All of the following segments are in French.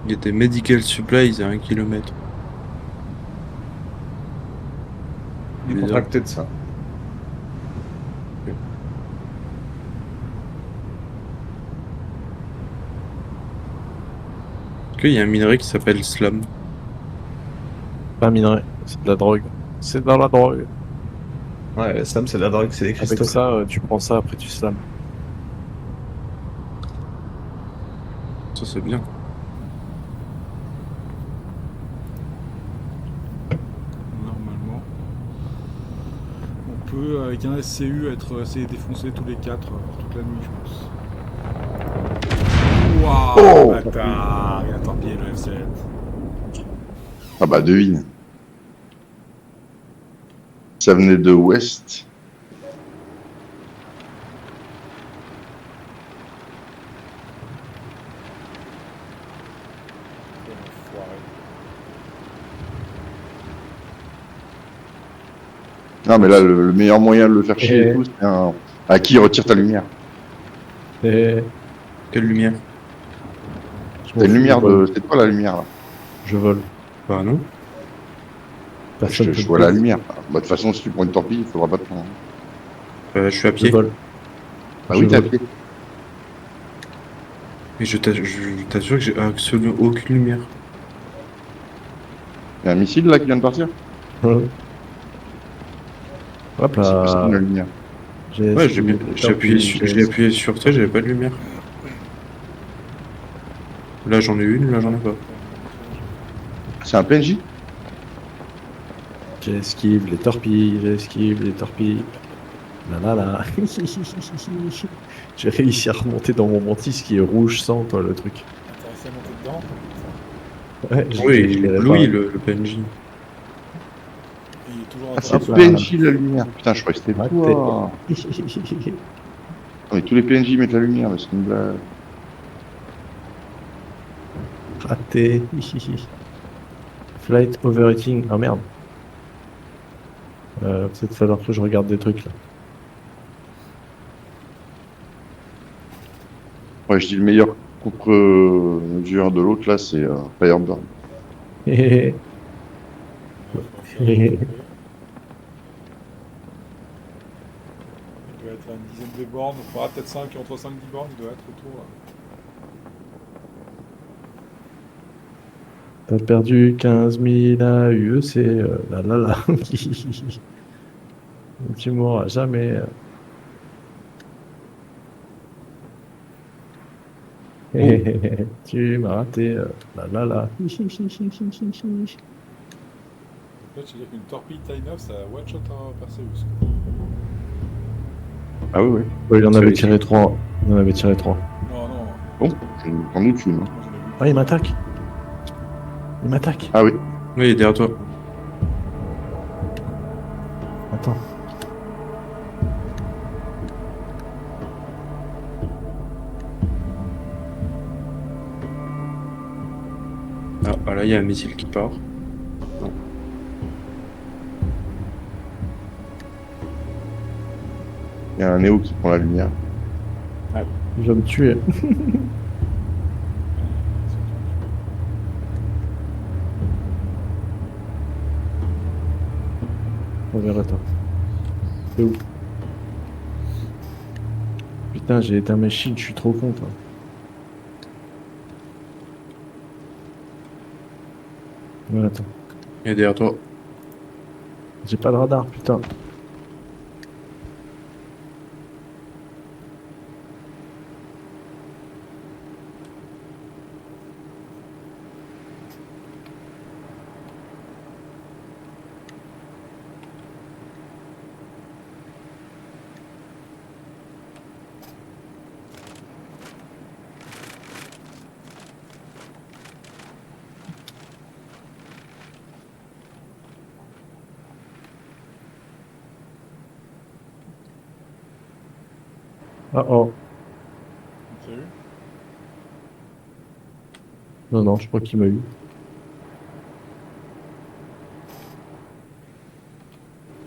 Il y a des medical supplies à 1 km. Décontracté de ça. Est-ce qu'il y a un minerai qui s'appelle slam? Pas un minerai, c'est de la drogue. C'est dans la drogue. Ouais, le slam, c'est de la drogue, c'est des Avec cristaux. ça, tu prends ça, après tu slams. Ça c'est bien. Normalement. On peut, avec un SCU, essayer de défoncer tous les 4 toute la nuit, je pense. Waouh, bâtard, il a torpillé le F7. Ah bah devine. Ça venait de ouest. Quel enfoiré. Non mais là le meilleur moyen de le faire chier et tout, c'est à qui retire ta lumière. Et Quelle lumière? T'as une lumière de. C'est toi la lumière là. Je vole. Bah non. Personne Je vois la lumière. Bah de toute façon si tu prends une torpille, il faudra pas te prendre. Je suis à Je pied. vole. Bah Je oui t'es à vole. pied. Et je t'assure que j'ai absolument aucune lumière. Il y a un missile là qui vient de partir. Hop C'est possible la là. lumière. Ouais, j'ai appuyé sur toi, j'avais pas de lumière. Là j'en ai une, là j'en ai pas. C'est un PNJ. J'esquive les torpilles, j'esquive les torpilles. Là là là. J'ai réussi à remonter dans mon mantis qui est rouge sang, toi, le truc. T'as réussi à monter dedans? Ouais, Oui, il est l'avais ébloui pas. le PNJ. Et il est toujours Ah, c'est Hop là. PNJ la lumière. Putain je croyais que c'était Raté. toi. Non, mais tous les PNJ mettent la lumière, mais c'est une blague. Raté. Flight overheating. Ah merde. Peut-être falloir que je regarde des trucs là. Ouais, je dis le meilleur contre-mesure de l'autre là, c'est Firebird. Hé Il doit être à une dizaine de bornes, on fera peut-être 5, entre 5 et 10 bornes, il doit être autour là. T'as perdu 15 000 AUEC. Là là là. Tu mourras jamais. Tu m'as raté. Là là là. En fait, je veux dire qu'une torpille taille 9, ça one-shot un Perseus. Ah oui, oui. Ouais, il en avait Celui-ci. tiré 3. Il en avait tiré 3. Non, non, Bon, j'en doute une. moi j'en ai vu. Ah, il m'attaque. Il m'attaque. Ah oui. Oui, il est derrière toi. Attends. Ah là il y a un missile qui part. Il y a un Néo qui prend la lumière. Il va me tuer. On verra toi. C'est où? Putain, j'ai éteint mes shields, je suis trop con, toi. Ouais, attends. Il est derrière toi. J'ai pas de radar, putain. Ah oh. T'as vu? Non, non, je crois qu'il m'a eu.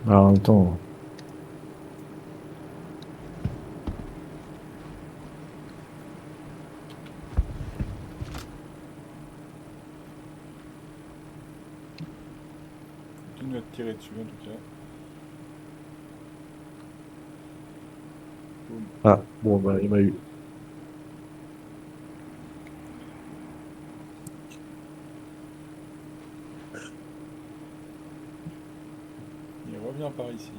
Ah, en même temps. continue à te tirer dessus en tout cas. Boum. Ah, bon, bah, il m'a eu. Il revient par ici.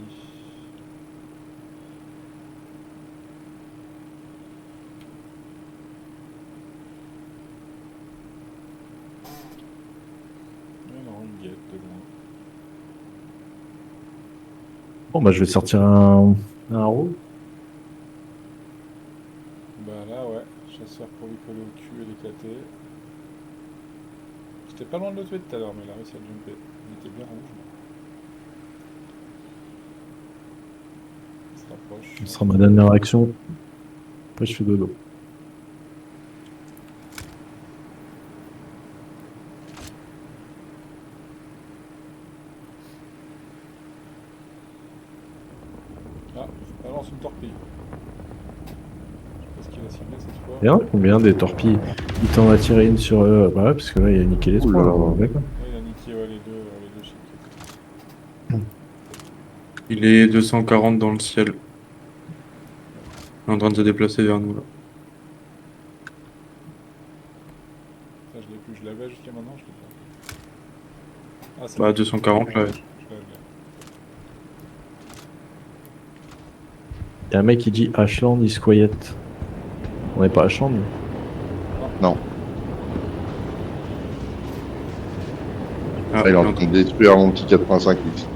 Non, il guette de loin. Bon, bah, je vais sortir un roux. Bah là, ouais, chasseur pour lui coller au cul et l'éclater. J'étais pas loin de le tuer tout à l'heure, mais il a réussi à jumper. Il était bien rouge. Il se rapproche. Ce sera ma dernière action. Après, je fais dodo. Ah, balance une torpille. Je sais pas ce qu'il a ciblé cette fois. Bien, combien des torpilles? Il t'en a tiré une sur eux. Bah ouais, parce que là, il a niqué les trois. Oula. Là, d'accord. Ouais, il a niqué ouais, les deux chips. Il est 240 dans le ciel. Il est en train de se déplacer vers nous là. Ça, je l'ai plus. Je l'avais jusqu'à maintenant, je l'ai pas. Ah, c'est Bah bon. 240 là. Je l'avais. Il y a un mec qui dit Ashland is quiet. On n'est pas Ashland. Non. Ah, Ah, il est en train de détruire mon petit 85X.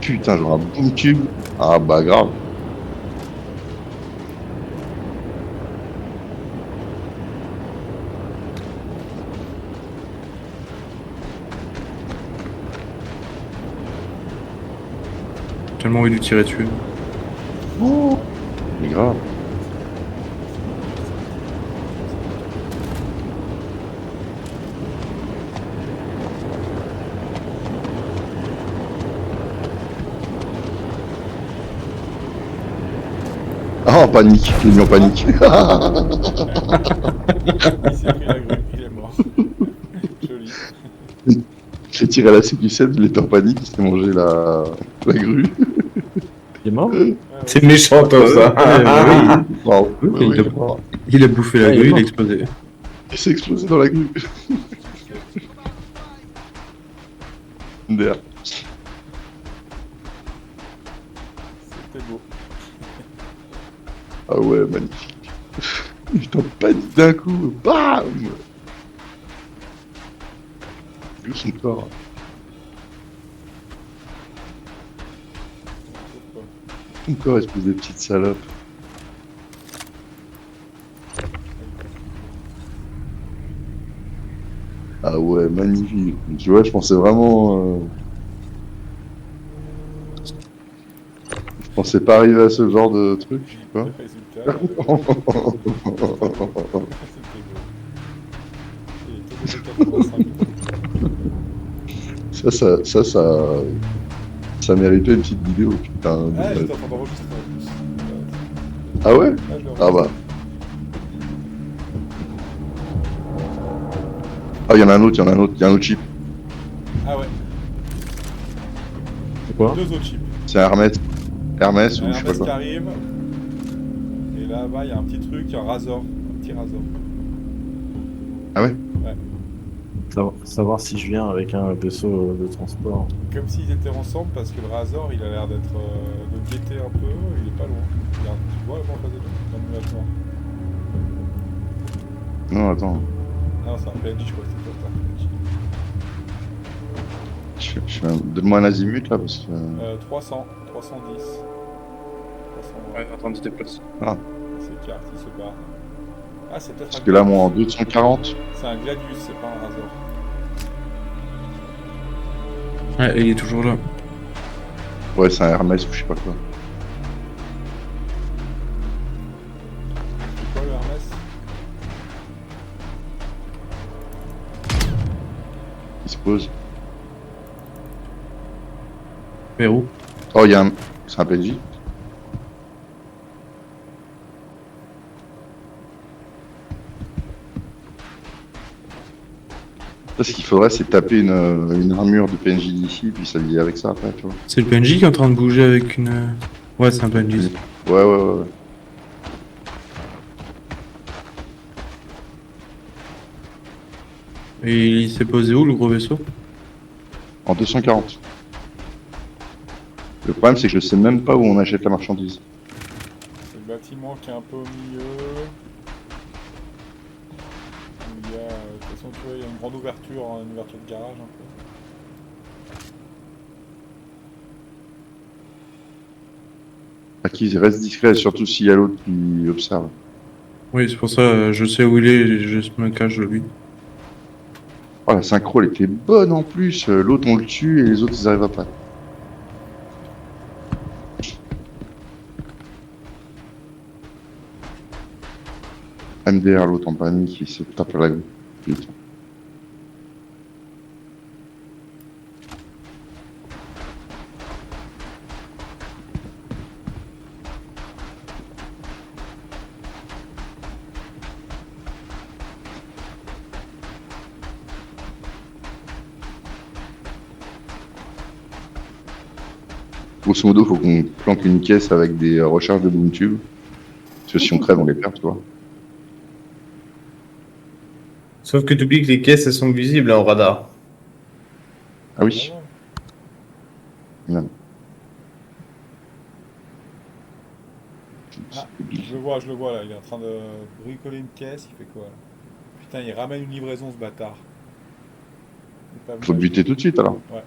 Putain, j'aurai un bon cube. Ah bah grave. J'ai tellement envie de lui tirer dessus. Mais grave. Ah, en panique, il est mis en panique. Il s'est pris la grue, il est mort. Joli. J'ai tiré la CQ7, il était en panique, il s'est mangé la grue. Il est mort? C'est méchant, toi, ça. Wow. Oui, Oui, il a bouffé la Ah, il est grue, il mort. a explosé. il s'est explosé dans la grue. D'air. C'était beau. Ah ouais, magnifique. Il est en panique d'un coup. Bam. D'où son corps. Son corps, espèce de petite salope. Ah ouais, magnifique. Tu vois, je pensais vraiment... Je pensais pas arriver à ce genre de truc, tu vois. Le résultat, c'était beau. Il était de 85. Ça méritait une petite vidéo, putain. Ah, j'étais en train d'enregistrer en plus. Ah ouais? Ah, je l'ai Ah bah. enregistré. Ah, il y en a un autre, il y a un autre chip. Ah ouais, C'est quoi? deux autres chips. C'est un Hermès. Hermès Il y ou a je un sais pas Hermès qui quoi. arrive. Et là-bas, il y a un petit truc, un Razor. Un petit Razor. Ah ouais? Savoir si je viens avec un vaisseau de transport. Comme s'ils étaient ensemble, parce que le Razor, il a l'air d'être de guetter un peu. Il est pas loin. Regarde, tu vois, en face de nous, dans le nuage noir. Non, attends. Non, c'est un PNJ, je crois que c'est pas un PNJ. Donne-moi un azimut là parce que. 300, 310. 300, Ouais, en train de se déplacer. c'est carte, il se barre. Ah, c'est peut-être Parce un que là, Gladius. moi en 240. C'est un Gladius, c'est pas un Razor. Ouais, il est toujours là. Ouais, c'est un Hermès ou je sais pas quoi. C'est quoi le Hermès? Il se pose. Mais où? Oh, il y a un. C'est un PNJ. Là, ce qu'il faudrait, c'est taper une armure de PNJ d'ici, puis s'habiller avec ça après, tu vois. C'est le PNJ qui est en train de bouger avec une. Ouais, c'est un PNJ. Ouais. Et il s'est posé où le gros vaisseau? En 240. Le problème, c'est que je sais même pas où on achète la marchandise. C'est le bâtiment qui est un peu au milieu. Il y a, de toute façon, tu vois, il y a une grande ouverture, hein, une ouverture de garage un peu. Qui reste discret, surtout s'il y a l'autre qui observe. Oui, c'est pour ça, je sais où il est, je me cache de lui. Oh, la synchro, elle était bonne en plus. L'autre, on le tue et les autres, ils arrivent après. MDR, l'autre en panique, il se tape la gueule. Putain. Grosso modo, faut qu'on planque une caisse avec des recharges de boom tube. Parce que si on crève, on les perd, tu vois. Sauf que tu oublies que les caisses, elles sont visibles en radar. Ah oui. Voilà. Non. Ah, je le vois là, il est en train de bricoler une caisse, il fait quoi là? Putain, il ramène une livraison ce bâtard. Il est pas Faut te buter tout de suite alors. Ouais.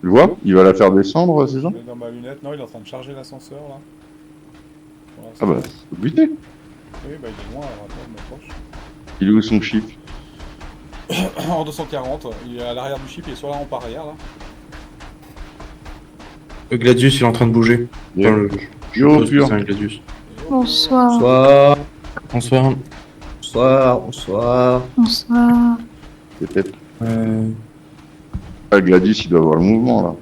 Tu le vois? Il va la faire descendre, c'est ça? Je vais dans ma lunette. Non, il est en train de charger l'ascenseur là. Pour Ah l'instant. bah, faut te buter. Oui, bah il est loin, alors attends, je m'approche. Il est où son chip? En 240, il est à l'arrière du chip, il est sur la rampe arrière là. Le Gladius, il est en train de bouger. Yo, Enfin, je Yo, suppose que pur. c'est un Gladius. Et hop, Bonsoir. Bonsoir. Bonsoir. Bonsoir. Bonsoir. Bonsoir. Peut-être. Euh... Ah, Gladius, il doit avoir le mouvement là.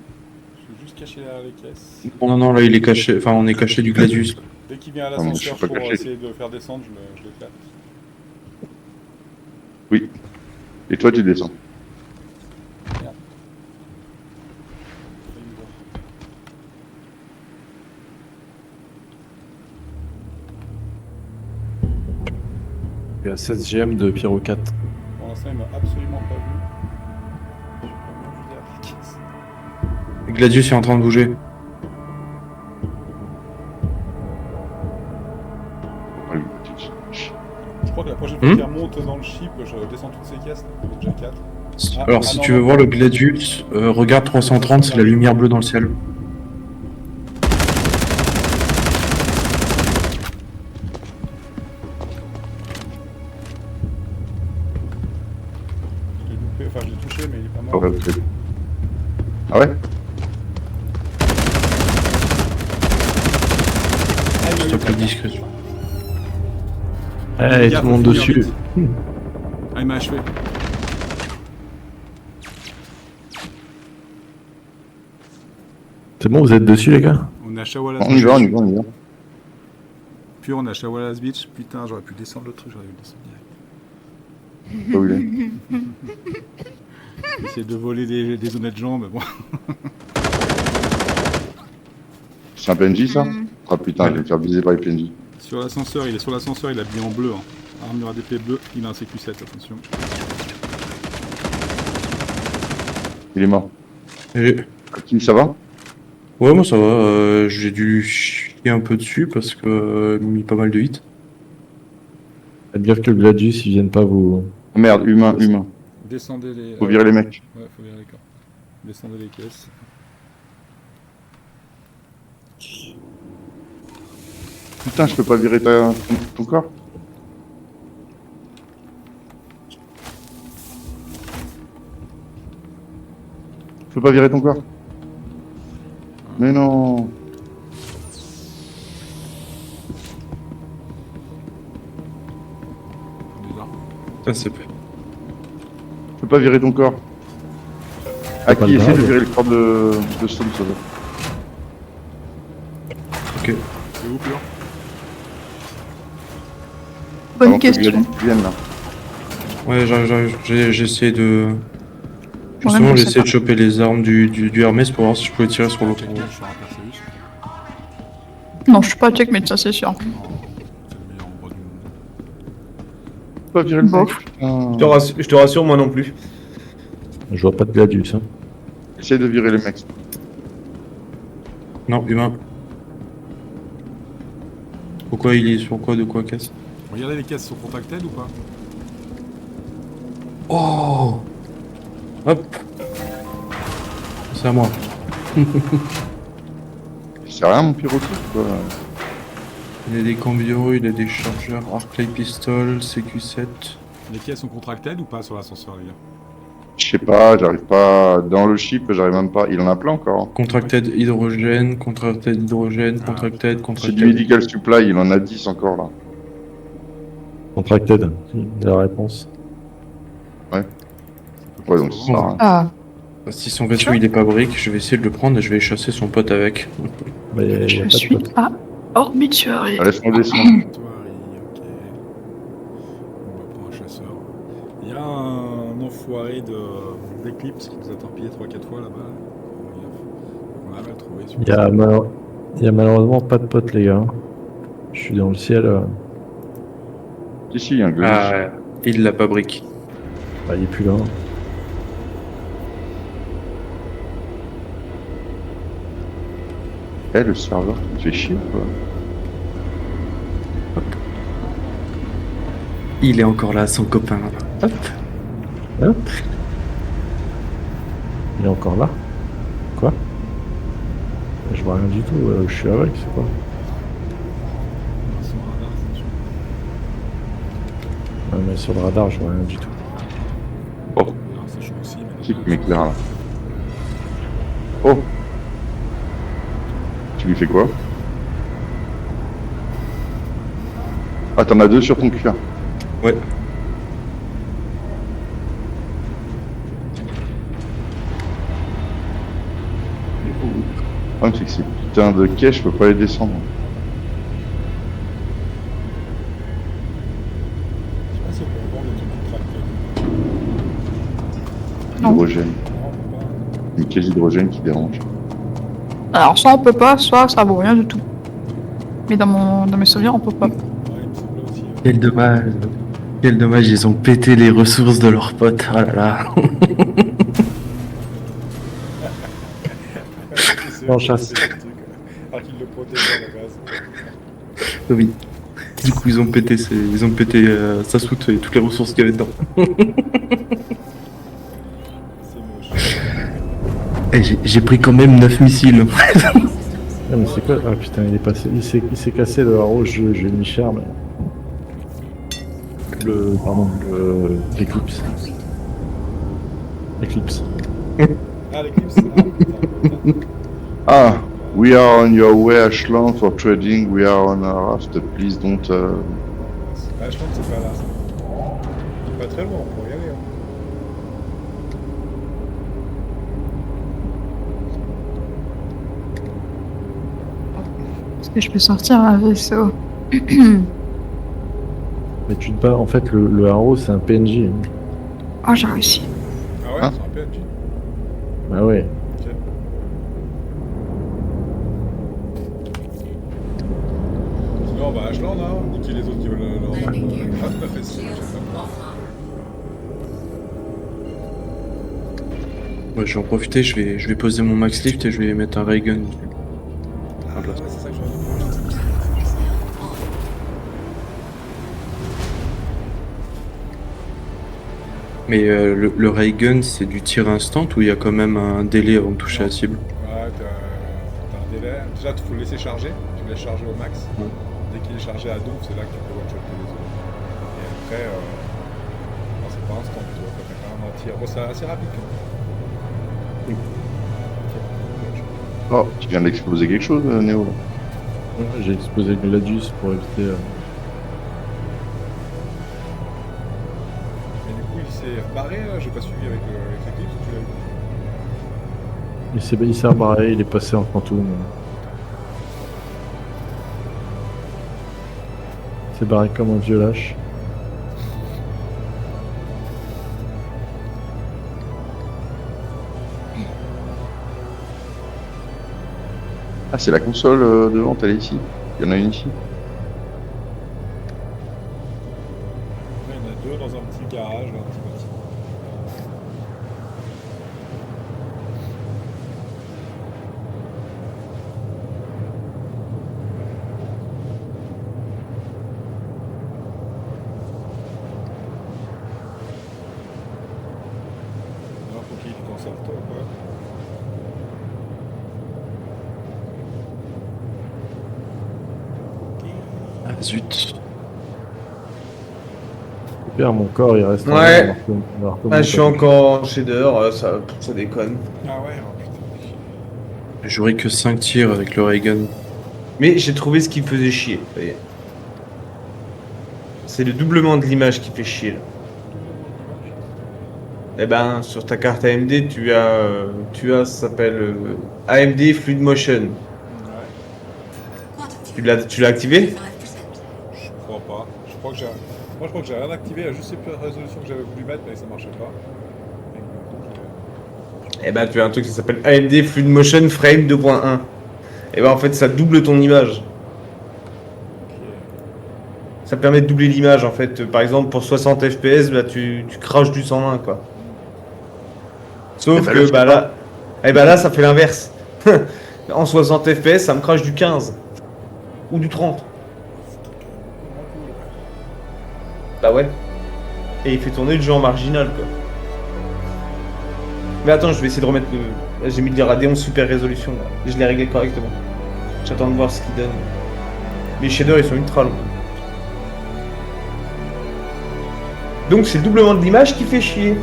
je suis juste caché derrière les caisses. Non, là, il est caché. Enfin, on est caché du Gladius. Dès qu'il vient à Ah, moi, je l'ascenseur suis pas pour caché. essayer de le faire descendre, je l'éclate. Oui. Et toi, tu descends. Il y a 16 GM de Pyro 4. Pour l'instant, il m'a absolument pas vu. Je suis vraiment juste derrière les caisses. Le Gladius est en train de bouger. Ah, Gladius. Je crois que la prochaine fois qu'il remonte dans le chip, je descends toutes ces caisses. Il y en a déjà 4. Alors, si tu veux voir le Gladius, regarde 330, c'est la lumière bleue dans le ciel. Je l'ai loupé, enfin je l'ai touché, mais il est pas mort. Ah ouais, ok. Ah ouais? C'est un peu discret. Eh, tout le monde dessus. Ah, il m'a achevé. C'est bon, vous êtes dessus, les gars? On est à Shawalas On y va, on y va, on y va. Puis on est à Shawalas Beach. Putain, j'aurais pu descendre le truc, j'aurais dû le descendre direct. Pas où il est. Essayer de voler des honnêtes gens, mais bon. C'est un PNJ ça? Ah putain, je vais me faire viser par les PNJ. Sur l'ascenseur, il est sur l'ascenseur, il est habillé en bleu. Hein. Armure ADP bleu, il a un CQ7, attention. Il est mort. Et... Qui ça va? Ouais, moi ça va. J'ai dû chier un peu dessus parce que mis pas mal de hits. Faites gaffe que le Gladius, ils viennent pas vous... Oh, merde, humain. Descendez les. Faut virer les mecs. Ouais, faut virer les corps. Descendez les caisses. Putain, je peux pas virer ton corps? Je peux pas virer ton corps? Mais non. Bizarre. Ça, c'est... Je peux pas virer ton corps. À pas qui essaie grave. de virer le corps de Stone Sauver? Ok. C'est où, Pur? Avant Bonne que question. Gladys vienne, là. Ouais, j'arrive. J'ai essayé de. Moi-même, Justement, je j'ai sais essayé pas. de choper les armes du Hermès pour voir si je pouvais tirer sur l'autre. Checkmate sur un Perseus. Non, je suis pas checkmate, ça c'est sûr. C'est le meilleur endroit du monde. Pas virer le mec. Bof. Putain. Je te rassure, moi non plus. Je vois pas de Gladius. Hein. Essaye de virer les mecs. Non, humain. Pourquoi il est sur quoi? De quoi casse? Regardez, les caisses sont contactées ou pas? Oh! Hop! C'est à moi. C'est rien, mon pyro quoi. Il a des cambios, il a des chargeurs, Arclight Pistol, CQ7. Les caisses sont contractées ou pas sur l'ascenseur, les gars? Je sais pas, j'arrive pas. Dans le chip, j'arrive même pas. Il en a plein encore. Contracted hydrogène, contracted hydrogène, contracted, C'est contracted. du medical supply, il en a 10 encore là. Contracted, c'est la réponse. Ouais, donc ça sert à rien. Ah, Si son vaisseau il est pas brique, je vais essayer de le prendre et je vais chasser son pote avec. Mais y a je pas de suis pote. à Orbituary. Ah, laisse-moi descendre. Toi, ok. On va prendre un chasseur. Il y a un enfoiré d'Eclipse qui nous a torpillé 3-4 fois là-bas. On arrive à le trouver. Il y a malheureusement pas de pote, les gars. Je suis dans le ciel. Si, il y a un glitch. Ah, il l'a pas brique. Bah, il est plus là. Eh, le serveur, il fait chier ou quoi? Il est encore là, son copain. Hop. Hop. Il est encore là. Quoi? Je vois rien du tout. Je suis avec, c'est quoi? Sur un radar, c'est sûr. Ouais, mais sur le radar, je vois rien du tout. Oh, Alors, c'est chaud aussi, mais qui m'éclaire là. Oh! Tu lui fais quoi? Ah, t'en as deux sur ton cuir. Ouais. Le problème, c'est que ces putains de quais, je peux pas les descendre. je sais pas si on peut vendre des trucs contractés. Non. Hydrogène. Non, on peut pas. Nickel hydrogène qui dérange. Alors, soit on peut pas, soit ça vaut rien du tout. Mais dans mes souvenirs, on peut pas. Ouais, il me semblait aussi. Quel dommage. Quel dommage, ils ont pété les ressources de leurs potes. Oh là là. En chasse. Alors qu'il le protégeait à la base. Oui. Du coup, ils ont pété sa soute et toutes les ressources qu'il y avait dedans. C'est moche. Et j'ai pris quand même 9 missiles. Ah, mais c'est quoi? Ah putain, il est passé. Il s'est cassé le haro, j'ai mis cher, mais. L'Eclipse. Eclipse. Ah, l'éclipse. Ah, putain. Ah! We are on your way, Ashland, for trading. We are on a raft. Please don't. Ah, je pense que c'est pas là. Ça. C'est pas très loin, on peut y aller. Hein. Est-ce que je peux sortir un vaisseau? Mais tu te bats, en fait, le haro, c'est un PNJ. Oh, j'ai réussi. Ah ouais, Hein? c'est un PNJ. Bah ouais. Ok. Sinon, on va à Ashland, hein. Niquer les autres qui veulent leur rendre. Ah, tout à fait, c'est ça. Ouais, je vais en profiter, je vais poser mon max lift et je vais mettre un ray gun. Ah, ouais, c'est ça que j'aurais dû prendre. Mais le ray gun, c'est du tir instant ou il y a quand même un délai avant de toucher la cible? Ouais, t'as un délai. Déjà, il faut le laisser charger. Tu le laisses charger au max. Ouais. Dès qu'il est chargé à donf, c'est là que tu peux one-shotter les autres. Et après, non, c'est pas instant, tu vois. T'as quand même un tir. Bon, c'est assez rapide quand même. Oh, tu viens d'exploser quelque chose, Néo? Ouais, j'ai explosé Gladius pour éviter. Et du coup, il s'est barré là. J'ai pas suivi avec l'équipe, tu l'as vu. Il s'est barré, il est passé en fantôme. C'est barré comme un vieux lâche. Ah, c'est la console de vente, elle est ici. Il y en a une ici. Il y en a deux dans un petit garage, un petit bâtiment. Alors, faut qu'il t'en sorte, toi, quoi. Ah, zut. Super, mon corps il reste en Ouais. l'air, alors que Ah, mon je suis corps- encore en shader, ça déconne. Ah ouais, oh putain. J'aurais que 5 tirs avec le ray gun. Mais j'ai trouvé ce qui me faisait chier. Vous voyez. C'est le doublement de l'image qui fait chier là. Eh ben, sur ta carte AMD, tu as, ça s'appelle AMD Fluid Motion. Ouais, Tu l'as activé? je crois pas. Je crois que j'ai... Moi, je crois que j'ai rien activé, il y a juste la résolution que j'avais voulu mettre, mais ça marchait pas. Eh ben, tu as un truc qui s'appelle AMD Fluid Motion Frame 2.1. Et ben, en fait, ça double ton image. Ça permet de doubler l'image, en fait. Par exemple, pour 60 FPS, bah, tu craches du 120, quoi. Sauf Eh ben, que, là, bah là... Eh ben là, ça fait l'inverse. En 60 FPS, ça me crache du 15. Ou du 30. Bah ouais. Et il fait tourner le jeu en marginal, quoi. Mais attends, je vais essayer de remettre le... Là, j'ai mis le Radeon super résolution, là. Je l'ai réglé correctement. J'attends de voir ce qu'il donne. Les shaders, ils sont ultra longs. Donc c'est le doublement de l'image qui fait chier.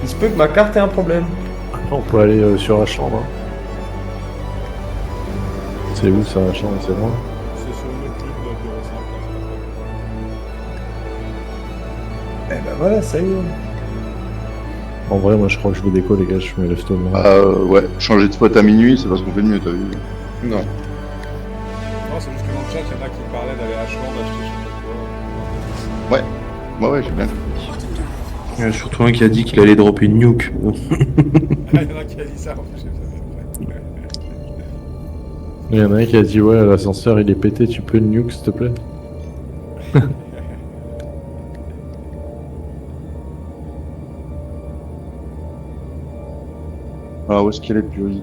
Il se peut que ma carte ait un problème. Après, on peut aller sur la chambre. Hein. C'est où ça, la chambre? C'est loin. C'est sur une autre clip de bureau simple, Eh ben voilà, ça y est. En vrai, moi je crois que je vais déco, les gars, je me lève tôt. Moi. Ouais, changer de spot à minuit, c'est pas ce qu'on fait de mieux, t'as vu? Non. non, c'est juste que dans le chat, il y en a qui parlaient d'aller à Ashland acheter je sais pas quoi. Ouais, j'ai bien. Il y en a surtout un qui a dit qu'il allait dropper une nuke. Bon. Ah, il y en a qui a dit ça, en plus, j'ai fait. Il y en a un qui a dit ouais, l'ascenseur il est pété, tu peux le nuke s'il te plaît? Alors, où est-ce qu'elle est plus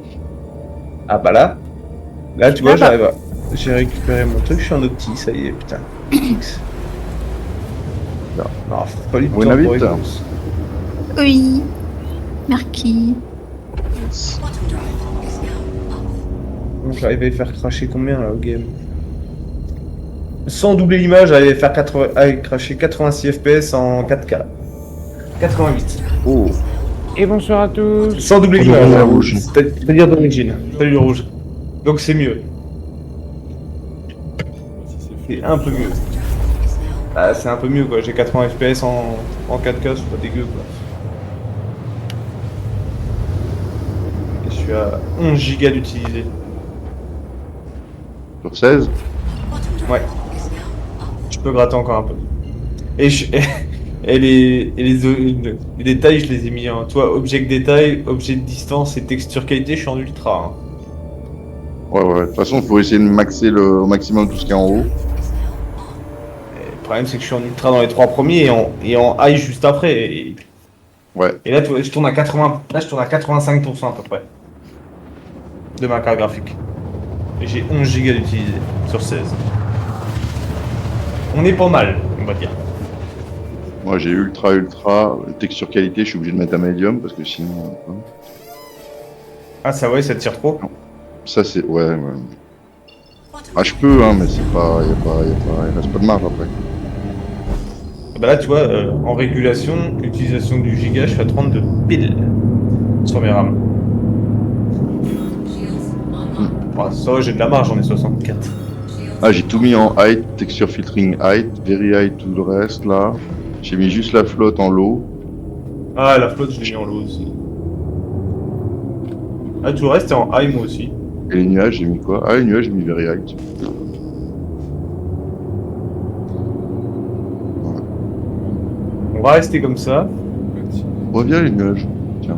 Ah bah là. Là, tu vois, j'arrive à... J'ai récupéré mon truc, je suis en opti, ça y est, putain. Non, faut pas lui Bonne temps invite. pour réponse. Oui. Merci. Donc j'arrive à les faire cracher combien là au game? Sans doubler l'image, j'arrive à faire cracher 86 FPS en 4K. 88. Oh, Et bonsoir à tous. Sans doubler Oh, l'image, le hein. rouge. C'est-à-dire d'origine. Salut le rouge. Donc c'est mieux. Si c'est C'est un peu mieux. Ah, c'est un peu mieux quoi, j'ai 80 FPS en 4K, c'est pas dégueu quoi. Et je suis à 11 gigas d'utilisé. sur 16? Ouais. Je peux gratter encore un peu. Et, et les détails, je les ai mis en... Toi, objet de détail, objet de distance et texture qualité, je suis en ultra. Hein. Ouais, de toute façon, il faut essayer de maxer au maximum tout ce qui est en haut. Et le problème, c'est que je suis en ultra dans les 3 premiers et en high juste après. Ouais, Et là, tu vois, je tourne à 80... Là, je tourne à 85% à peu près. De ma carte graphique. Et j'ai 11 Go d'utilisé sur 16. On est pas mal, on va dire. moi j'ai ultra, texture qualité, je suis obligé de mettre à médium parce que sinon. Ah, ça ouais, ça tire trop. Ça c'est. Ouais. Ah, je peux, hein, mais c'est pas. Il reste pas de marge après. Bah là, tu vois, en régulation, l'utilisation du giga, je suis à 32 pile sur mes RAM. Bah, ça va, j'ai de la marge, j'en ai 64. Ah, j'ai tout mis en height, texture filtering height, very height, tout le reste là. J'ai mis juste la flotte en low. Ah, la flotte, je l'ai mis en low aussi. Ah, tout le reste est en high, moi aussi. Et les nuages, j'ai mis quoi? Ah, les nuages, j'ai mis very height. On va rester comme ça. Reviens les nuages. Tiens.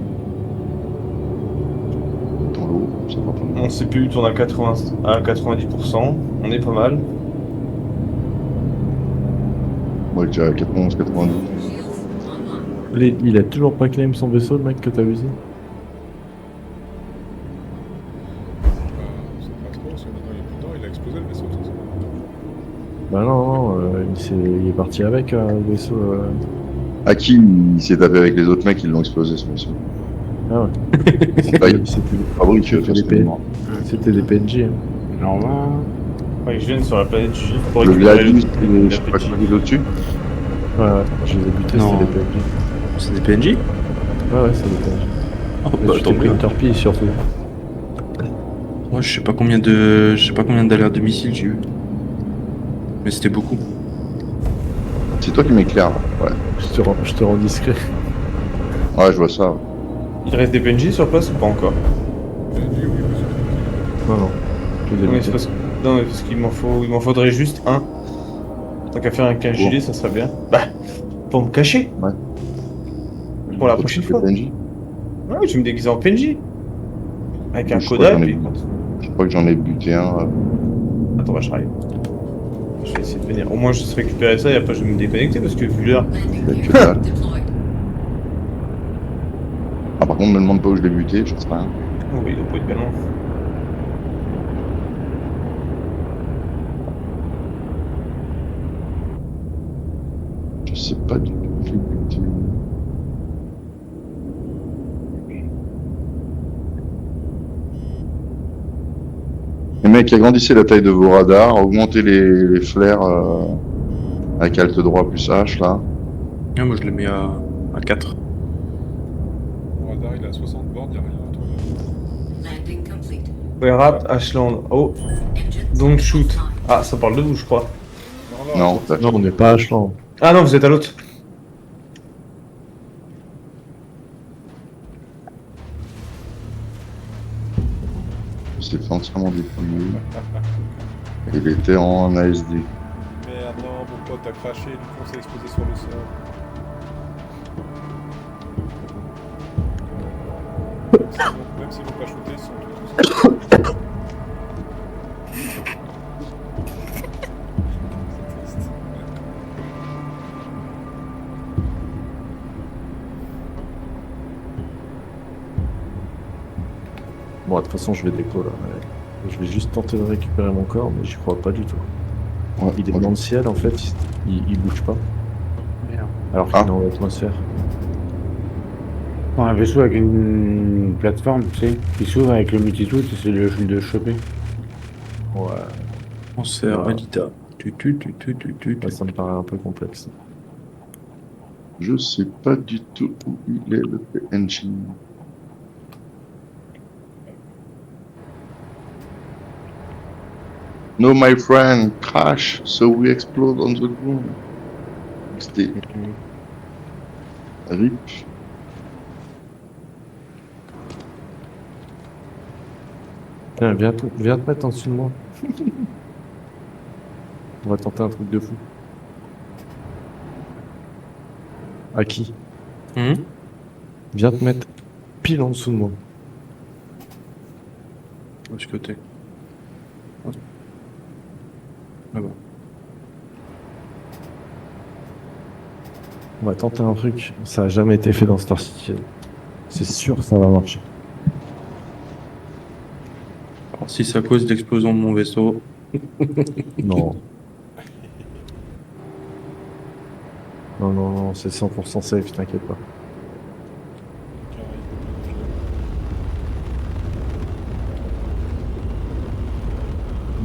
Dans l'eau, ça va pas mal. Mon CPU tourne à 90%. On est pas mal. Moi, j'ai à 91, 92. Il a toujours pas claim son vaisseau, le mec que t'as visé? C'est pas trop, parce que maintenant il est plus dedans, il a explosé le vaisseau, de toute façon. Bah non, il est parti avec le vaisseau. Aki, il s'est tapé avec les autres mecs, ils l'ont explosé ce vaisseau. Ah ouais. Bah, il C'était fabrique C'était des forcément. c'était des PNJ. Hein. Normal. Ouais, je viens sur la planète juste pour Le récupérer Gladius, le je sais pas PNJ. quoi, il est au-dessus. Ouais, je les ai butés, Non. c'était des PNJ. C'est des PNJ? Ouais, c'est des PNJ. Oh, Mais bah tu tant t'es pris pis. une torpille surtout. Moi, je sais pas combien d'alertes de missiles j'ai eu. Mais c'était beaucoup. C'est toi qui m'éclaires là. Ouais. Je te rends discret. Ouais, je vois ça. Il reste des PNJ sur place ou pas encore? J'ai dit oui, monsieur. Non, non. Je les ai Non, mais butés. c'est parce que... Non, mais parce qu'il m'en faudrait juste un. Tant qu'à faire un 15 gilet, ça serait bien. Bah, pour me cacher. Ouais. Pour la Toi, prochaine tu fais fois. PNJ. Ouais, je vais me déguiser en PNJ. Avec un Je crois coda, que j'en ai puis... buté. Je crois que j'en ai buté un. Attends, bah, je arrive. Je vais essayer de venir. Au moins, je sais récupérer ça et après, je vais me déconnecter parce que vu l'heure. Il a que dalle. Ah, par contre, me demande pas où je l'ai buté, je sais pas. Oh, oui, il doit pas être bien loin. Je sais pas du tout où je l'ai buté. Les mecs, agrandissez la taille de vos radars, augmentez les flares avec Alt droit plus H là. Ah, moi, je le mets à 4. Mon radar il est à 60 bornes, il n'y a rien à toi. Ouais, Rat, Ashland. Oh, don't shoot. Ah, ça parle de vous, je crois. Non, ça- Non, on n'est pas à Ashland. Ah non, vous êtes à l'autre. c'est entièrement déployé. Il était en ASD. Merde, non, mon pote a craché, du coup on s'est explosé sur le sol. Même s'ils vont pas shooter, ils sont tous. Bon, de toute façon, je vais déco là. Ouais. Je vais juste tenter de récupérer mon corps, mais j'y crois pas du tout. Ouais, Il est moi, dans le ciel en fait, il bouge pas. Merde. Alors qu'il est dans l'atmosphère. Prends un vaisseau avec une plateforme, tu sais, qui s'ouvre avec le multitool, tu essaies de le choper. Ouais, Transfert, Ouais. Alita. ouais, ça me paraît un peu complexe. je sais pas du tout où il est le PNJ. No, my friend, crash, so we explode on the ground. C'était RIP. Tiens, viens te mettre en dessous de moi. On va tenter un truc de fou. À qui? Viens te mettre pile en dessous de moi. De ce côté. Là-bas. On va tenter un truc. Ça a jamais été fait dans Star Citizen. C'est sûr que ça va marcher. Alors, si c'est à cause de l'explosion de mon vaisseau, Non. Non, c'est 100% safe, t'inquiète pas.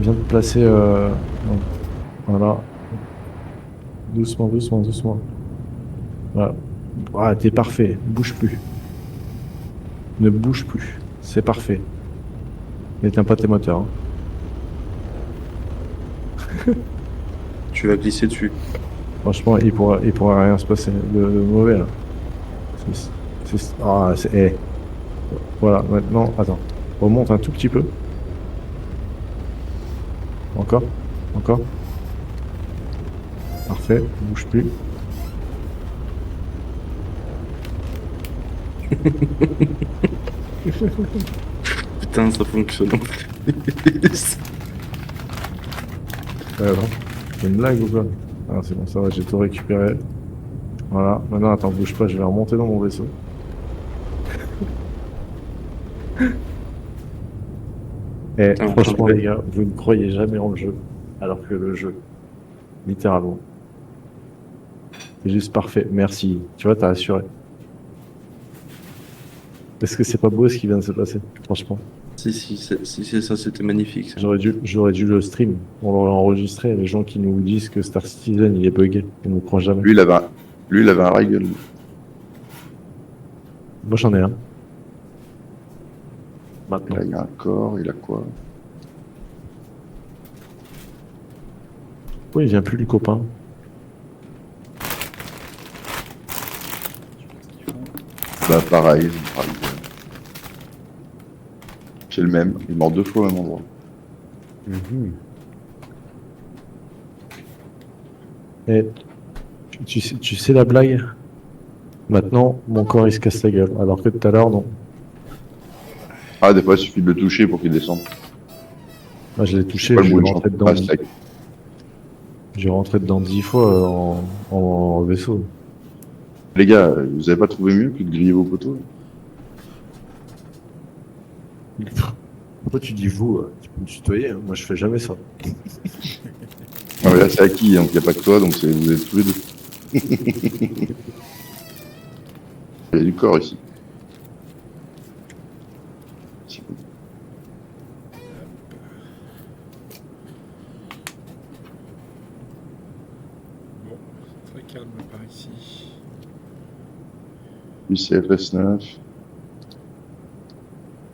Viens de placer. Non. Voilà. Doucement. Voilà. Ah, t'es parfait. Bouge plus. Ne bouge plus. C'est parfait. N'éteins pas tes moteurs. Hein. tu vas glisser dessus. Franchement, il pourra rien se passer de mauvais là. Eh. Voilà, maintenant, attends. Remonte un tout petit peu. Encore. Parfait, bouge plus. Putain, ça fonctionne en plus. Ouais, attends. C'est une blague ou quoi? Ah, c'est bon, ça va, j'ai tout récupéré. Voilà. Maintenant, attends, bouge pas, je vais remonter dans mon vaisseau. Et Putain, franchement, ouais. les gars, vous ne croyez jamais en le jeu. Alors que le jeu, littéralement, c'est juste parfait. Merci. Tu vois, t'as assuré. Est-ce que c'est pas beau ce qui vient de se passer? Franchement. Si, c'est ça, c'était magnifique. Ça. J'aurais dû le stream. On l'aurait enregistré. Les gens qui nous disent que Star Citizen il est bugué, ils nous croient jamais. Lui, il avait un règle. Moi j'en ai un. Il Maintenant. a un corps, il a quoi? Pourquoi il vient plus du copain? Bah, pareil. C'est le même. Il est mort 2 fois au même endroit. Mhm. Et tu sais la blague? Maintenant, mon corps il se casse la gueule. Alors que tout à l'heure, non. Ah, des fois, il suffit de le toucher pour qu'il descende. Moi je l'ai touché, Pas le j'ai bout de rentré champ. dedans. Ah, c'est- J'ai rentré dedans 10 fois en vaisseau. Les gars, vous avez pas trouvé mieux que de griller vos poteaux? Pourquoi tu dis vous? Tu peux me tutoyer, hein. Moi je fais jamais ça. Non, mais là, c'est acquis, donc il n'y a pas que toi, donc vous êtes tous les deux. Il y a du corps ici. C'est cool. Bon, c'est très calme par ici. Lui, c'est FS9.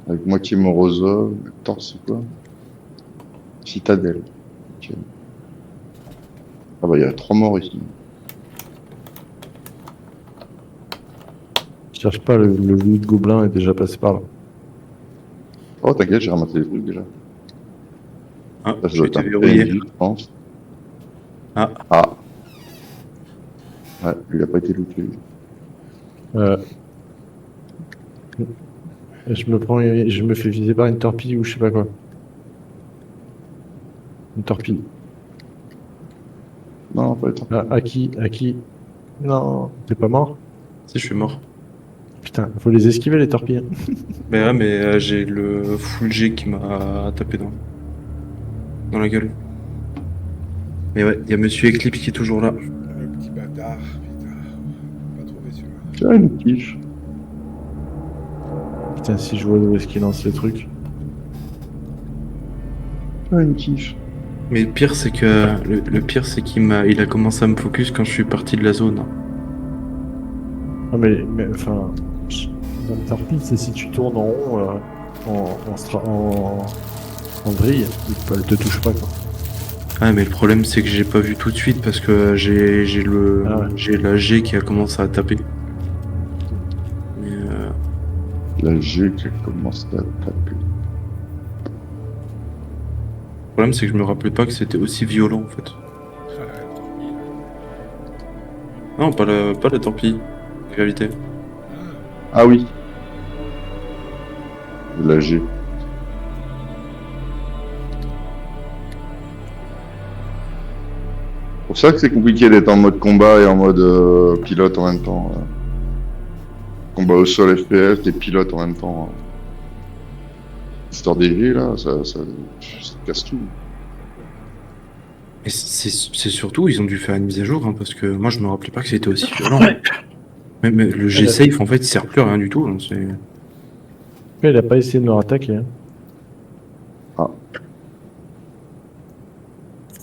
Avec moitié Morozov. Attends, c'est quoi? Citadelle. Ok. Ah bah, il y a 3 morts ici. Je cherche pas, le loup de gobelin est déjà passé par là. Oh, t'inquiète, j'ai ramassé les trucs déjà. Ah, Ça j'ai doit été être un verrouillé. PNJ, je pense. Ah. Ah. Ouais, lui, il a pas été looté. Je me fais viser par une torpille ou je sais pas quoi. Une torpille. Non, pas être. À qui? Non, t'es pas mort? Si, je suis mort. Putain, faut les esquiver les torpilles. Mais ouais, mais j'ai le full G qui m'a tapé dans la gueule. Mais ouais, il y a Monsieur Eclipse qui est toujours là. Le petit bâtard, putain. Pas trouvé celui-là. Tiens, une quiche. Putain, si je vois où est-ce qu'il lance les trucs. Tiens, une quiche. Mais le pire, c'est que le pire, c'est il a commencé à me focus quand je suis parti de la zone. Ah mais enfin, dans le torpille, c'est si tu tournes en rond, en vrille, elle te touche pas quoi. Ah, mais le problème, c'est que j'ai pas vu tout de suite parce que j'ai Ah ouais. j'ai la G qui a commencé à taper. Mais La G qui commence à taper. le problème, c'est que je me rappelais pas que c'était aussi violent en fait. Ah, tant pis. Non, pas la torpille. Gravité. Ah oui. La G. C'est pour ça que c'est compliqué d'être en mode combat et en mode pilote en même temps. Combat au sol FPS et pilote en même temps. Histoire des G là, ça casse tout. Et c'est surtout, ils ont dû faire une mise à jour, hein, parce que moi je me rappelais pas que c'était aussi violent. Mais le G-Safe en fait il sert plus à rien du tout. Hein, Il a pas essayé de me rattaquer. Hein. Ah.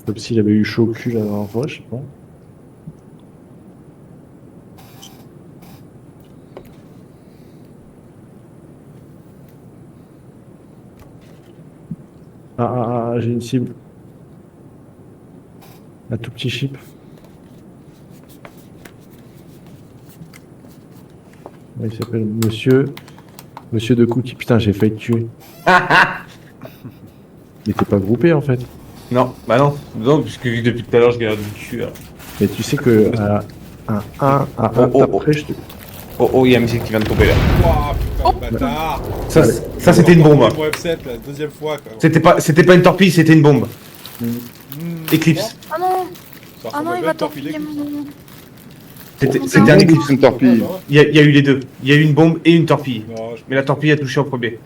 Comme s'il avait eu chaud au cul la dernière fois, je sais pas. J'ai une cible. Un tout petit chip. Il s'appelle Monsieur de Cookie. Putain, j'ai failli te tuer. Il était pas groupé en fait. Non, bah non. Non, puisque depuis tout à l'heure, je garde du cul. Alors. Mais tu sais que à un Oh, oh, après, je te... Oh, il y a un missile qui vient de tomber là. Ouah, putain de bâtard. Ça c'était une bombe. Mon F7, la deuxième fois, quoi. C'était pas une torpille, c'était une bombe. Eclipse. Ah non. Ça Ah non, ressemble il à va une torpille torpiller mon... C'était un C'est Eclipse. une torpille. Il y a eu les deux. Il y a eu une bombe et une torpille. Non, Mais la torpille a touché en premier.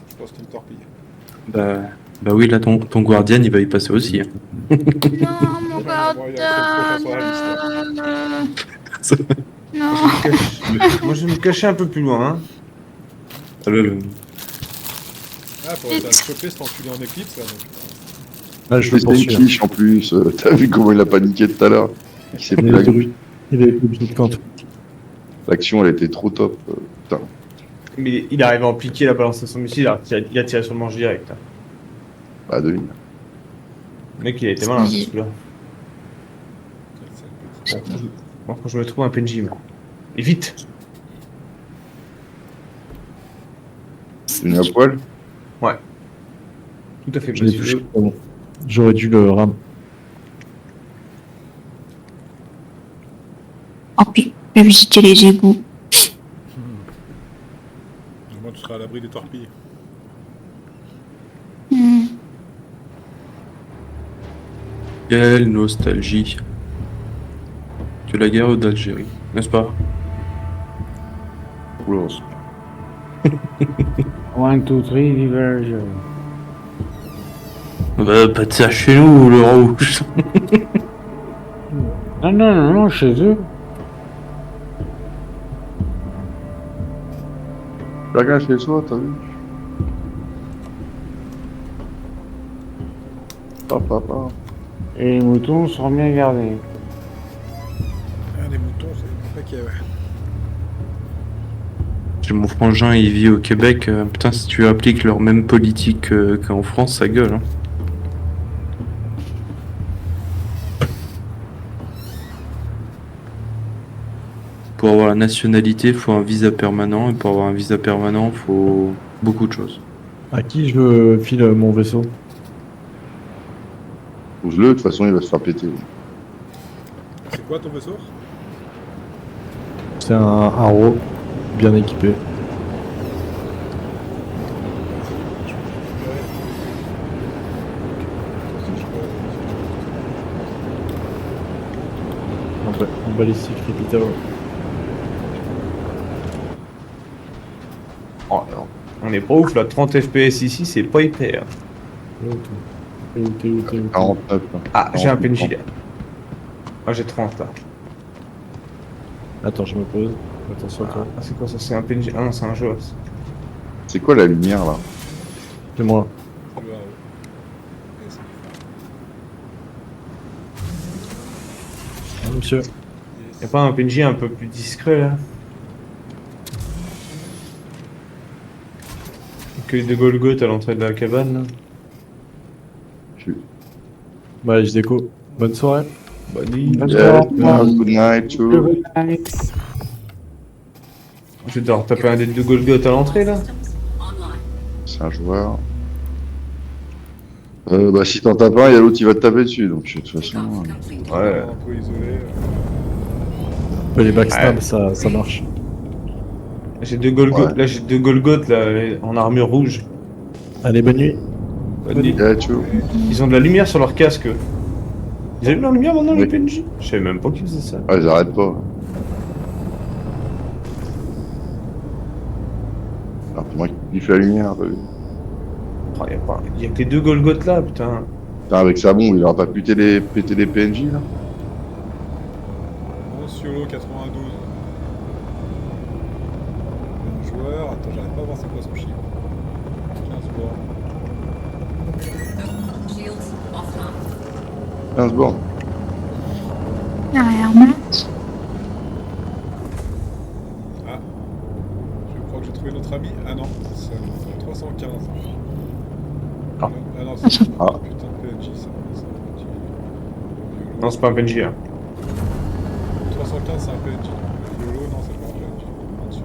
je pense que c'est une torpille. Bah oui, là, ton Guardian, il va y passer aussi. Hein. Non, mon Ouais, il y a gardien. trop de chances Non. Moi je vais me cacher un peu plus loin. Hein. Ah, le- Ah, faudrait te choper cet enculé en éclipse, là. Donc. Ah, je le C'était une poursuis. quiche en plus. T'as vu comment il a paniqué tout à l'heure? Il s'est Il plagué. est obligé de quand. L'action, elle était trop top. Putain. Mais il arrive à impliquer la balance de son missile, il a tiré sur le manche direct. Hein. Bah, devine. Le mec il a été malin celui-là. Bon, quand je me trouve un PNJ, moi. Et vite. Une à poil? Tout à fait Je l'ai possible. touché. Bon. J'aurais dû le ram. Oh, puis, je vais visiter les égouts. Au moins, tu seras à l'abri des torpilles. Hmm. Quelle nostalgie. De la guerre d'Algérie, n'est-ce pas? Oula. 1, 2, 3, diversion. Bah, pas de ça chez nous, le rouge. Non, chez eux. Regarde chez soi, t'as vu? Papa. Et les moutons seront bien gardés. Ah, les moutons, c'est pas qu'il y avait. J'ai mon frangin, il vit au Québec. Putain, si tu appliques leur même politique qu'en France, ça gueule. Hein. Pour avoir la nationalité, il faut un visa permanent. Et pour avoir un visa permanent, il faut beaucoup de choses. À qui je file mon vaisseau? Pose-le, de toute façon, il va se faire péter. C'est quoi ton vaisseau? C'est un haro bien équipé. En balistique repeater. Oh, non. On est pas ouf là, 30 FPS ici, c'est pas hyper. T'es où 49. Ah, j'ai un PNJ là. Ah, j'ai 30 là. Attends, je me pose. Attention à toi. Ah, c'est quoi ça? C'est un PNJ. Ah non, c'est un jeu. C'est quoi la lumière là? C'est moi. C'est le haro. Et c'est Ah, monsieur. Y'a pas un PNJ un peu plus discret là? Que de Golgoth à l'entrée de la cabane là. Bah, je déco. Bonne soirée. Bonne nuit. Yeah, good night, too. Je vais devoir taper un des deux Golgoth à l'entrée là. C'est un joueur. Bah, si t'en tapes un, il y a l'autre qui va te taper dessus. Donc, de toute façon. Ouais. un peu isolé. Les backstabs, Ouais. ça marche. J'ai deux Golgoth. Ouais. Là, j'ai deux Golgoth là en armure rouge. Allez, bonne nuit. Bonne nuit. Yeah, too. Ils ont de la lumière sur leur casque. Eux. Ils allument leur lumière maintenant les Oui. PNJ? Je savais même pas qu'ils faisaient ça. Ah, ils arrêtent pas. Alors, pour moi qui fait la lumière, t'as vu. Oh, y a que les deux Golgoth là, putain. Putain, avec sa bombe, il aura pas pété les PNJ là? Solo 92. Un joueur. Attends, j'arrive pas à voir c'est quoi son chiffre. 15 bords. 15 bornes. Derrière Matt. Ah. Je crois que j'ai trouvé notre ami. Ah non, c'est 315. Ah. Ah non, c'est Ah. putain de PNJ ça. Non, c'est pas un PNJ hein. 315 c'est un PNJ. Le YOLO, non, c'est pas un PNJ. En dessous.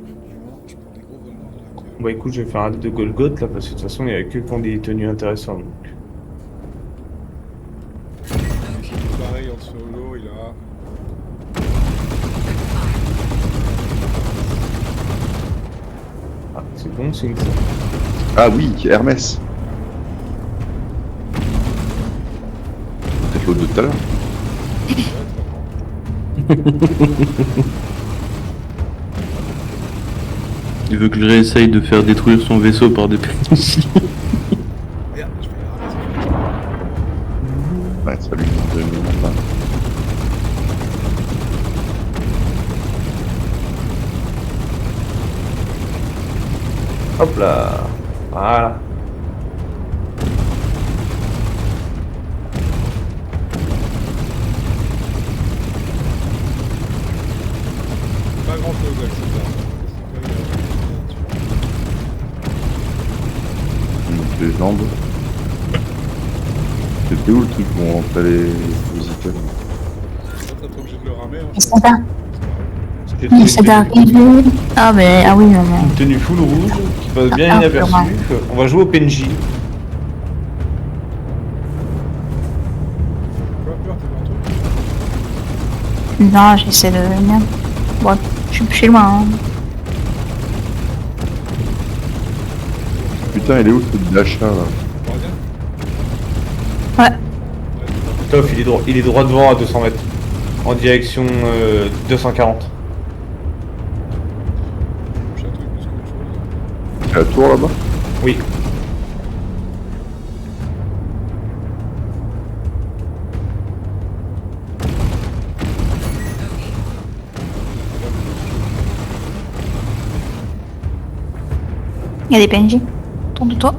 Du moins, je prends des gros vols dans la gueule. Bon écoute, je vais faire un de Golgoth là, parce que de toute façon, il n'y a que qui ont des tenues intéressantes. Donc. C'est pareil en solo, il a. Ah, c'est bon signe ça. Ah oui, Hermès. Peut-être l'autre de tout à l'heure. Il veut que je réessaye de faire détruire son vaisseau par des PNJ. Merde, je vais la ramasser. Ouais, salut. Enfin, Hop là. Voilà. Pas grand chose avec cette arme. les jambes. C'était où le truc où on rentrait les items? T'es pas obligé de le ramer. Hein, Ça va. J'ai Mais trouvé ça une va tenue- arriver. Ah, mais ah oui, non, non. une tenue full rouge qui passe bien Ah, inaperçue. vraiment. On va jouer au PNJ. Peu importe, t'es partout. Non, j'essaie de venir. Bon, je suis loin. Hein. Putain, il est où le truc d'achat là? On va bien. Ouais. Toff, il est droit devant à 200 mètres. En direction 240. J'ai un truc plus qu'autre chose. C'est la tour là-bas? Oui. Il y a des PNJ autour de toi.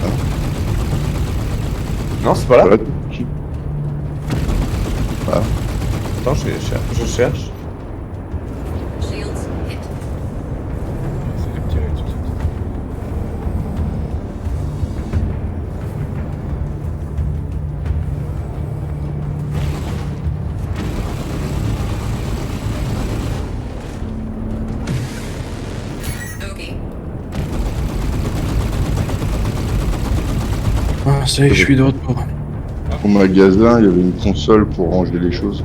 Ah ouais. Non, c'est pas là. Voilà. Ah, Attends, je cherche. C'est retiré tout de suite. Ah, ça y est, je suis de retour. au magasin, il y avait une console pour ranger les choses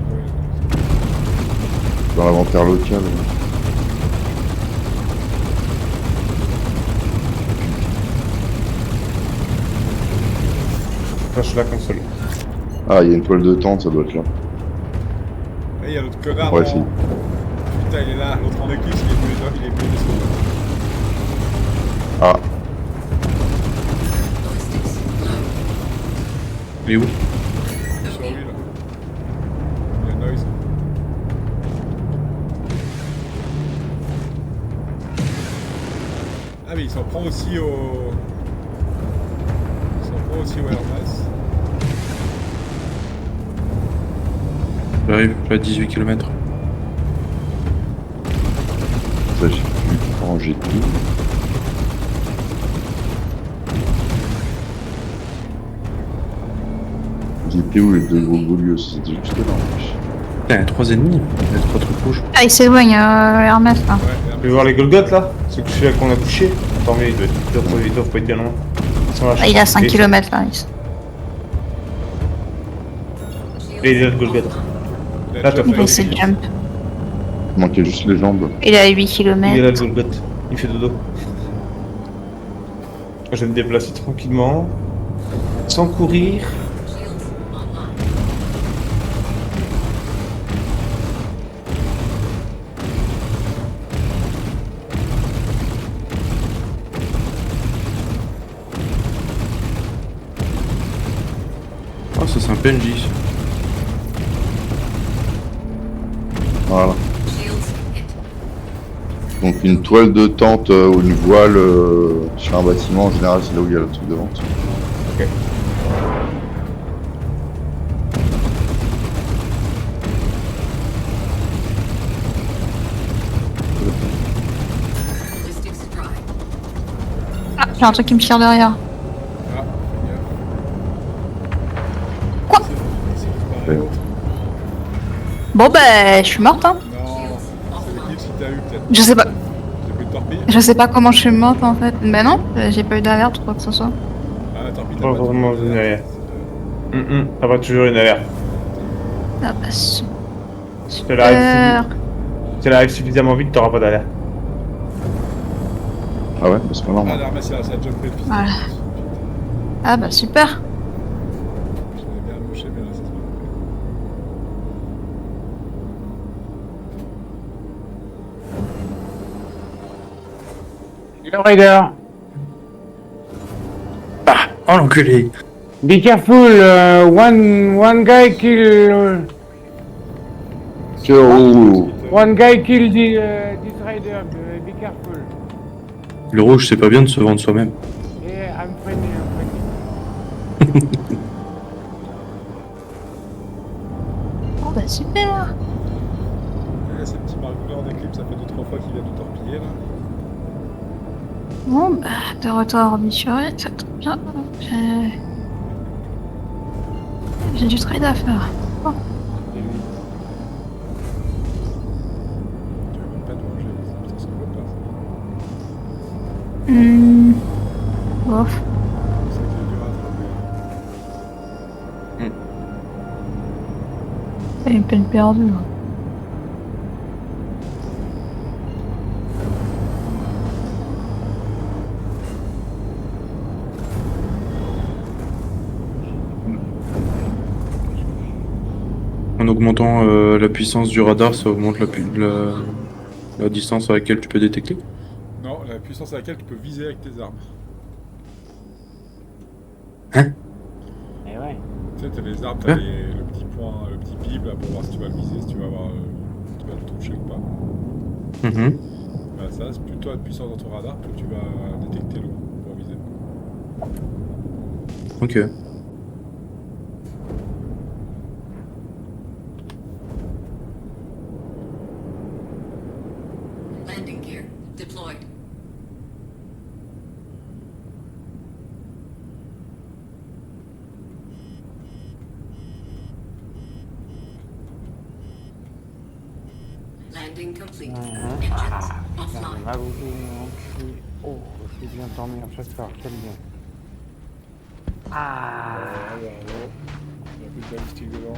dans l'inventaire local. Cherche la console. Ah, il y a une toile de tente, ça doit être là. Là, il y a l'autre connard. On va dans- essayer. Putain, il est là, l'autre en éclipse, il est plus dessus. Ah, Il est où? Sur lui, là. Il y a Noise. Ah, mais il s'en prend aussi au. Il s'en prend aussi au Hermès. J'arrive, je suis à 18 km. ça j'ai pu ranger tout. Ils étaient où les deux gros Golios? C'était juste là. wesh. Putain, il y a 3 ennemis. Il y a 3 trucs rouges. Ah, il s'éloigne, Hermès, là. Ouais, Tu veux voir les Golgoth là? Ceux que celui-là qu'on a touché? Attends, mais ils doivent pas être bien loin. Ils sont là, Ah, il est à 5 et- km, là. Et il est là le Golgoth. Hermès. Là, t'as Il fait va essayer de jump. Il manquait juste les jambes. Il est à 8 Il est là km. le Golgoth. Il fait dodo. Je vais me déplacer tranquillement. Sans courir. Ah, ça c'est un PNJ. ça. Voilà. Donc une toile de tente ou une voile sur un bâtiment, en général c'est là où il y a le truc de vente. Ok. Ah, j'ai un truc qui me tire derrière. Ah, Quoi? c'est pareil. Ouais. Bon, bah, je suis morte, hein. Non, c'est l'éclipse Je sais pas. T'as pris une torpille? Je sais pas comment je suis morte en fait. Mais non, j'ai pas eu d'alerte ou quoi que ce soit. Ah, la torpille, t'as Pas pas vraiment dit. une alerte. T'as pas toujours une alerte. Ah bah Si elle arrive, super. si elle arrive suffisamment vite, t'auras pas d'alerte. Ah ouais, bah c'est pas Ah, normal. l'arme, ça a jumpé le piston. Voilà. Putain. Ah bah super. J'avais bien moché, mais là, ça se passe. Le Raider. Oh l'enculé. Be careful, one guy kill, one guy kill this Raider. Be careful. Le rouge, c'est pas bien de se vendre soi-même. Yeah, I'm friendly. Oh bah super. Ouais, ces petits marqueurs d'éclipse, ça fait 2-3 fois qu'il vient nous torpiller là. Bon bah de retour à Robichuré, ça tombe bien. J'ai du trade à faire. Bon. Tu veux même pas te manger, ça se voit pas. Bof. C'est ça qui est dur à attraper. C'est une peine perdue. Hein. En augmentant la puissance du radar, ça augmente la distance à laquelle tu peux détecter. Non, la puissance à laquelle tu peux viser avec tes armes. Eh ouais. Tu sais, t'as les armes, t'as Hein le petit point, le petit bip là pour voir si tu vas le viser, si tu vas avoir, tu vas le toucher ou pas. Mhm. Voilà, ça, c'est plutôt la puissance dans ton radar, plus tu vas détecter l'eau pour viser. Ok. Landing gear deployed. Landing complete. Engines offline. Oh, je suis bien dormi en chasseur, quel bien. Il y a plus de balistique devant.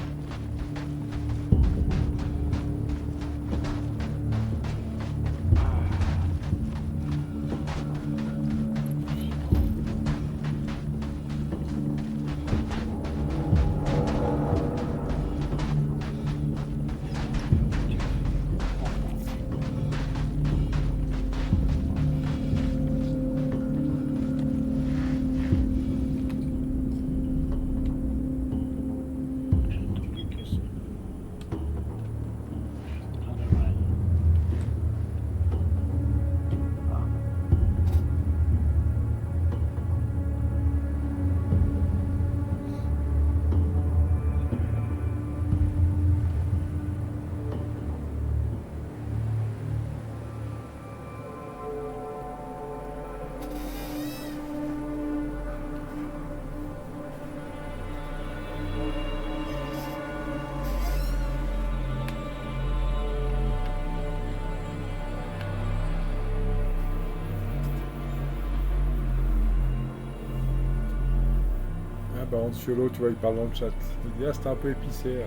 Ah bah, Anciolo, tu vois, il parle dans le chat. Il dit, ah, c'était un peu épicé.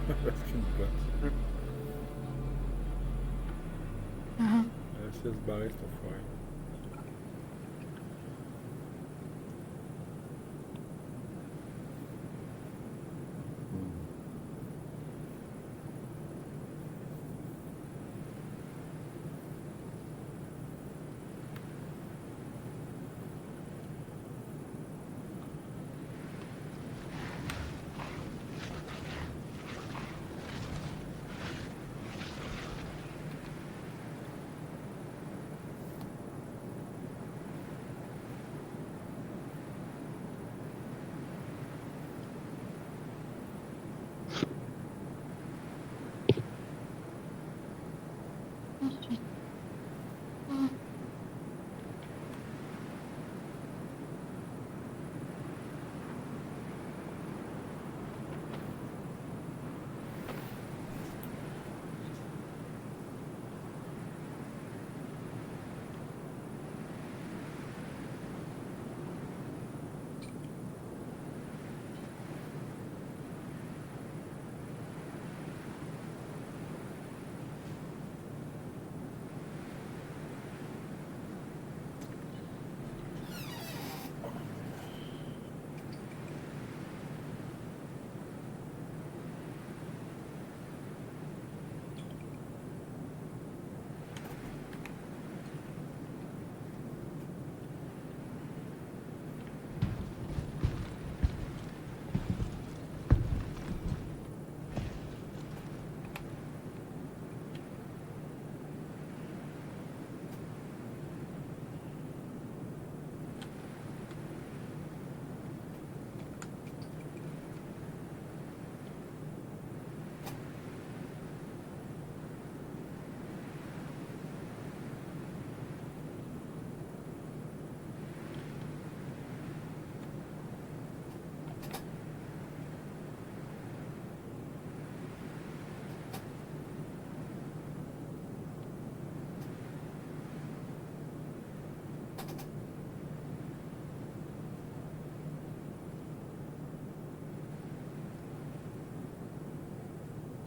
Parce qu'une place. Il a essayé de se barrer, cet enfoiré.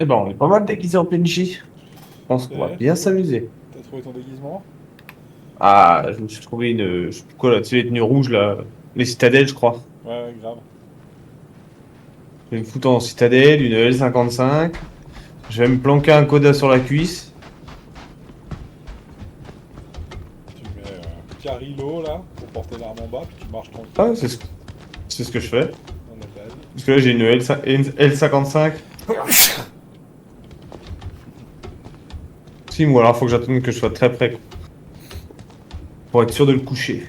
Eh ben, on est pas mal déguisés en PNJ. Je pense qu'on va Ouais. bien s'amuser. T'as trouvé ton déguisement? Ah, je me suis trouvé une. Je sais plus quoi là, tu sais, les tenues rouges là. Les citadelles, je crois. Ouais, grave. Je vais me foutre en citadelle, une L55. Je vais me planquer un Coda sur la cuisse. Tu mets Carilo là, pour porter l'arme en bas, puis tu marches tranquille. Ah, c'est ce que je fais. On a base. Parce que là, j'ai une L55. Si, ou alors faut que j'attende que je sois très près. Quoi. Pour être sûr de le coucher.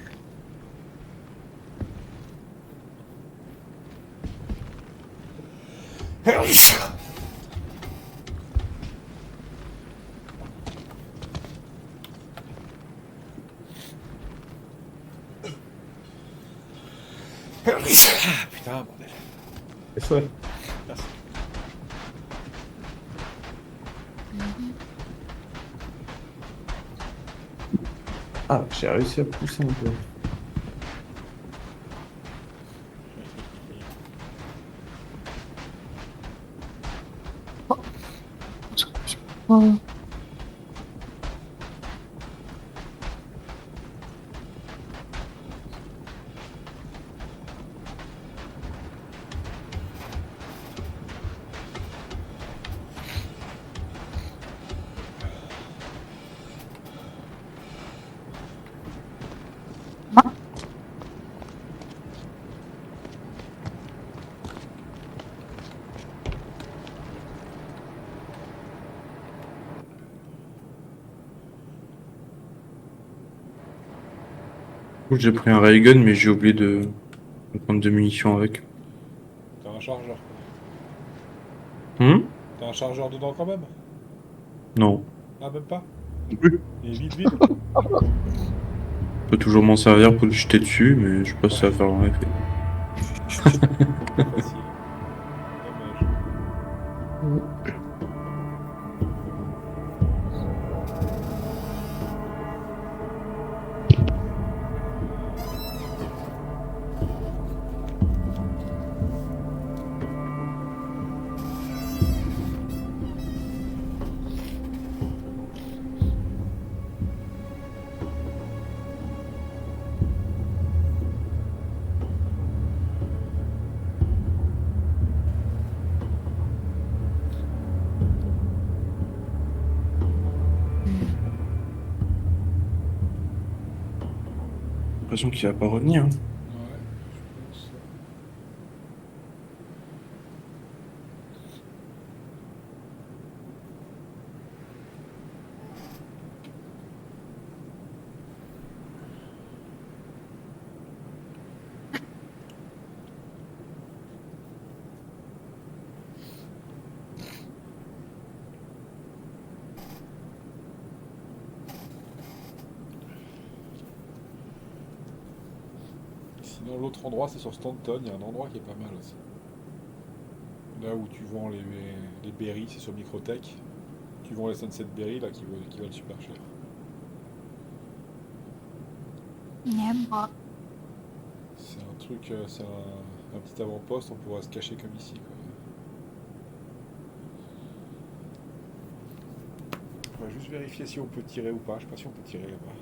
Putain, bordel. Et ouais. Merci. Ah, j'ai réussi à pousser un peu. Oh. J'ai pris un raygun, mais j'ai oublié de prendre de munitions avec. T'as un chargeur. T'as un chargeur dedans quand même? Non. Ah, même pas? Oui. Il est vide. Je peux toujours m'en servir pour le jeter dessus, mais je sais pas si ça va faire un effet. Facile. Dommage. J'ai l'impression qu'il va pas revenir. Ouais, je pense. Sinon, l'autre endroit, c'est sur Stanton. Il y a un endroit qui est pas mal aussi. Là où tu vends les berries, c'est sur Microtech. Tu vends les Sunset Berry là qui valent super cher. C'est un truc, c'est un petit avant-poste, on pourrait se cacher comme ici. Quoi. On va juste vérifier si on peut tirer ou pas. Je sais pas si on peut tirer là-bas.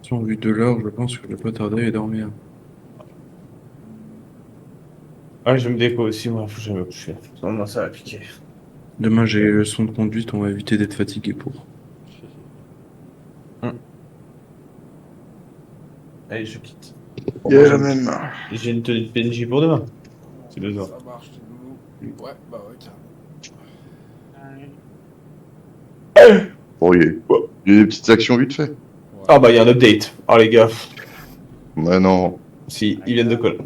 Si on vu de l'heure, je pense que je vais pas tarder à dormir. Ouais, je vais me déco aussi, moi, faut que je me coucher. Non, ça va piquer. Demain, j'ai le son de conduite, on va éviter d'être fatigué pour. Allez, je quitte. Il y a la même. J'ai une tenue de PNJ pour demain. C'est besoin. Ça marche, loulou. Ouais, bah ouais, carrément. Bon, il y a des petites actions vite fait. Ah bah, il y a un update. Oh les gars. Mais non. Si, ils viennent de coller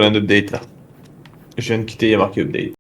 un update là. Je viens de quitter, il y a marqué update.